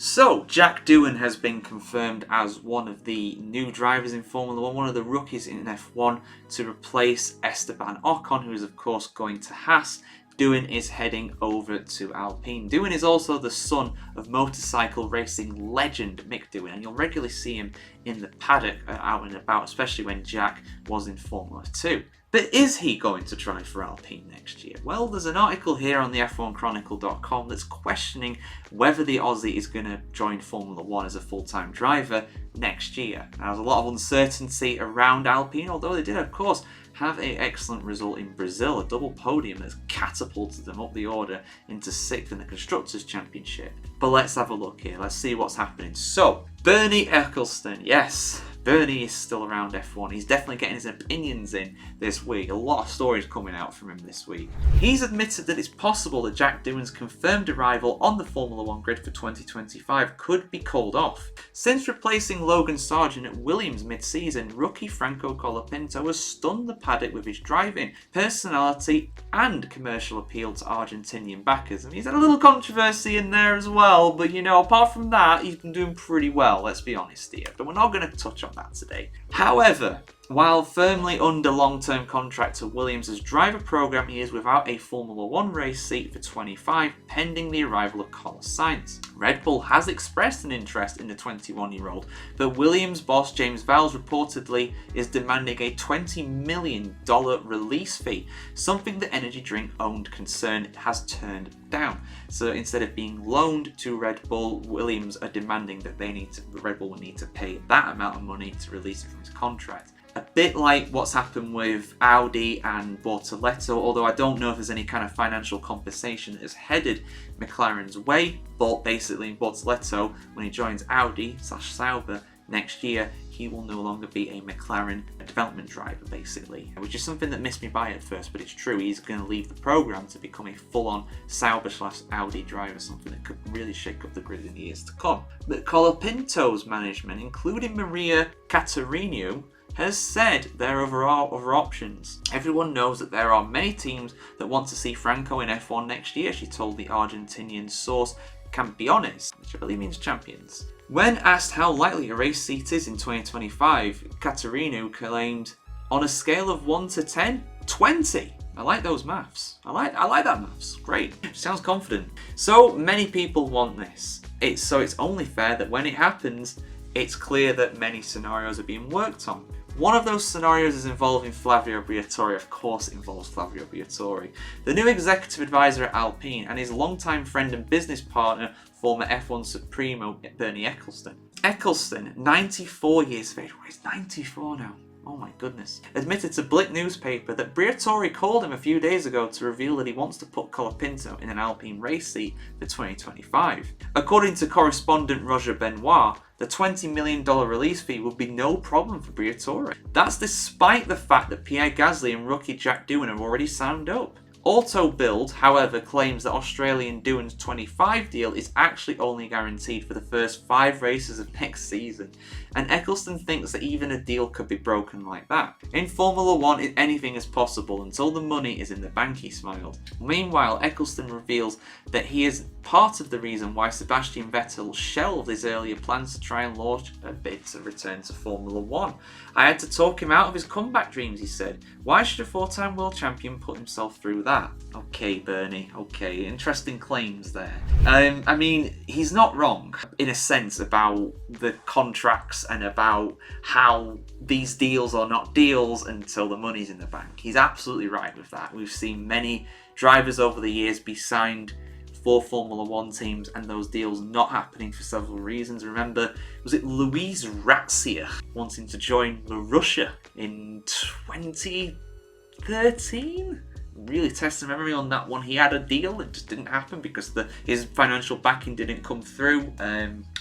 So, Jack Doohan has been confirmed as one of the new drivers in Formula 1, one of the rookies in F1 to replace Esteban Ocon, who is of course going to Haas. Doohan is heading over to Alpine. Doohan is also the son of motorcycle racing legend Mick Doohan, and you'll regularly see him in the paddock out and about, especially when Jack was in Formula 2. But is he going to drive for Alpine next year? Well, there's an article here on the F1 Chronicle.com that's questioning whether the Aussie is going to join Formula 1 as a full-time driver next year. Now, there's a lot of uncertainty around Alpine, although they did, of course, have an excellent result in Brazil, a double podium that's catapulted them up the order into 6th in the Constructors' Championship. But let's have a look here, let's see what's happening. So, Bernie Ecclestone, yes, Bernie is still around F1. He's definitely getting his opinions in this week. A lot of stories coming out from him this week. He's admitted that it's possible that Jack Doohan's confirmed arrival on the Formula 1 grid for 2025 could be called off. Since replacing Logan Sargent at Williams mid-season, rookie Franco Colapinto has stunned the paddock with his driving, personality and commercial appeal to Argentinian backers. And he's had a little controversy in there as well, but you know, apart from that, he's been doing pretty well, let's be honest here. But we're not going to touch on that today. However, while firmly under long-term contract to Williams' driver program, he is without a Formula 1 race seat for 25, pending the arrival of Carlos Sainz. Red Bull has expressed an interest in the 21-year-old, but Williams boss James Vowles reportedly is demanding a $20 million release fee, something the energy drink-owned concern has turned down. So instead of being loaned to Red Bull, Williams are demanding that Red Bull will need to pay that amount of money to release him from his contract. A bit like what's happened with Audi and Bortoleto, although I don't know if there's any kind of financial compensation that has headed McLaren's way, but basically in Bortoleto, when he joins Audi/Sauber next year, he will no longer be a McLaren development driver, basically, which is something that missed me by at first, but it's true. He's going to leave the program to become a full-on Sauber/Audi driver, something that could really shake up the grid in the years to come. But Colapinto's management, including Maria Caterino, has said there are other options. Everyone knows that there are many teams that want to see Franco in F1 next year, she told the Argentinian source Campeones, which I believe means champions. When asked how likely a race seat is in 2025, Caterino claimed, on a scale of 1 to 10, 20. I like those maths. I like that maths. Great. Sounds confident. So many people want this. It's only fair that when it happens, it's clear that many scenarios are being worked on. One of those scenarios is involving Flavio Briatore. Of course it involves Flavio Briatore, the new executive advisor at Alpine, and his longtime friend and business partner, former F1 Supremo Bernie Ecclestone. Ecclestone, 94 years of age. He's 94 now. Oh my goodness. Admitted to Blick newspaper that Briatore called him a few days ago to reveal that he wants to put Colapinto in an Alpine race seat for 2025. According to correspondent Roger Benoit, the $20 million release fee would be no problem for Briatore. That's despite the fact that Pierre Gasly and rookie Jack Doohan have already signed up. Auto Build, however, claims that Australian Doohan's 25 deal is actually only guaranteed for the first 5 races of next season, and Ecclestone thinks that even a deal could be broken like that. In Formula 1, anything is possible until the money is in the bank, he smiled. Meanwhile, Ecclestone reveals that he is part of the reason why Sebastian Vettel shelved his earlier plans to try and launch a bid to return to Formula 1. I had to talk him out of his comeback dreams, he said. Why should a 4-time world champion put himself through that? Okay, Bernie, okay, interesting claims there. I mean, he's not wrong in a sense about the contracts and about how these deals are not deals until the money's in the bank. He's absolutely right with that. We've seen many drivers over the years be signed for Formula 1 teams and those deals not happening for several reasons. Remember, was it Luis Razia wanting to join Marussia in 2013? Really testing memory on that one. He had a deal, it just didn't happen because his financial backing didn't come through.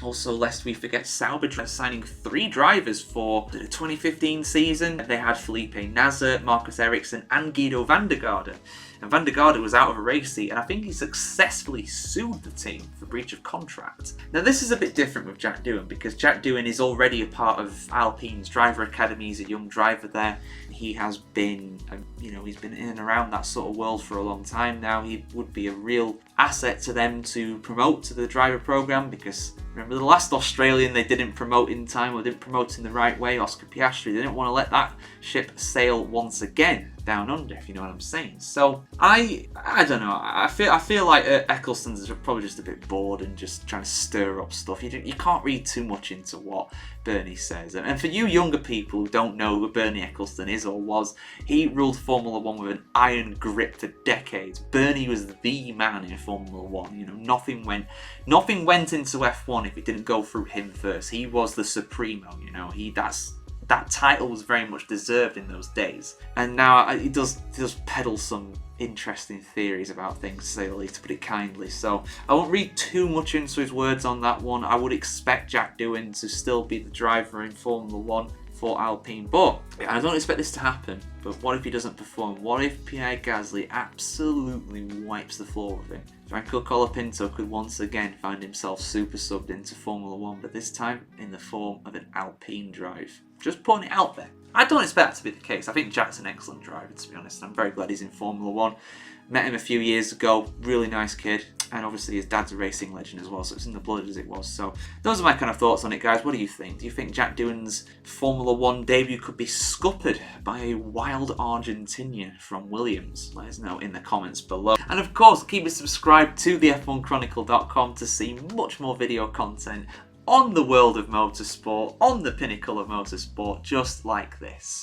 Also, lest we forget, Sauber signing 3 drivers for the 2015 season. They had Felipe Nasr, Marcus Ericsson and Guido van der Garde. And Van der Garde was out of a race seat, and I think he successfully sued the team for breach of contract. Now this is a bit different with Jack Doohan, because Jack Doohan is already a part of Alpine's driver academy. He's a young driver there. He has been, he's been in and around that sort of world for a long time now. He would be a real asset to them to promote to the driver program, because Remember the last Australian they didn't promote in time or didn't promote in the right way, Oscar Piastri. They didn't want to let that ship sail once again down under, if you know what I'm saying. So I don't know. I feel like Ecclestone's probably just a bit bored and just trying to stir up stuff. You can't read too much into what Bernie says. And for you younger people who don't know who Bernie Ecclestone is or was, he ruled Formula One with an iron grip for decades. Bernie was the man in Formula One. You know, nothing went into F1 if it didn't go through him first. He was the supremo. You know, that title was very much deserved in those days. And now he does peddle some interesting theories about things, to say the least, to put it kindly. So I won't read too much into his words on that one. I would expect Jack Doohan to still be the driver in Formula One for Alpine, but I don't expect this to happen. But what if he doesn't perform? What if Pierre Gasly absolutely wipes the floor with him? Franco Colapinto could once again find himself super subbed into Formula One, but this time in the form of an Alpine drive. Just putting it out there. I don't expect that to be the case. I think Jack's an excellent driver, to be honest. I'm very glad he's in Formula One. Met him a few years ago. Really nice kid. And obviously his dad's a racing legend as well, so it's in the blood as it was. So those are my kind of thoughts on it, guys. What do you think? Do you think Jack Doohan's Formula One debut could be scuppered by a wild Argentinian from Williams? Let us know in the comments below. And of course, keep it subscribed to the F1Chronicle.com to see much more video content on the world of motorsport, on the pinnacle of motorsport, just like this.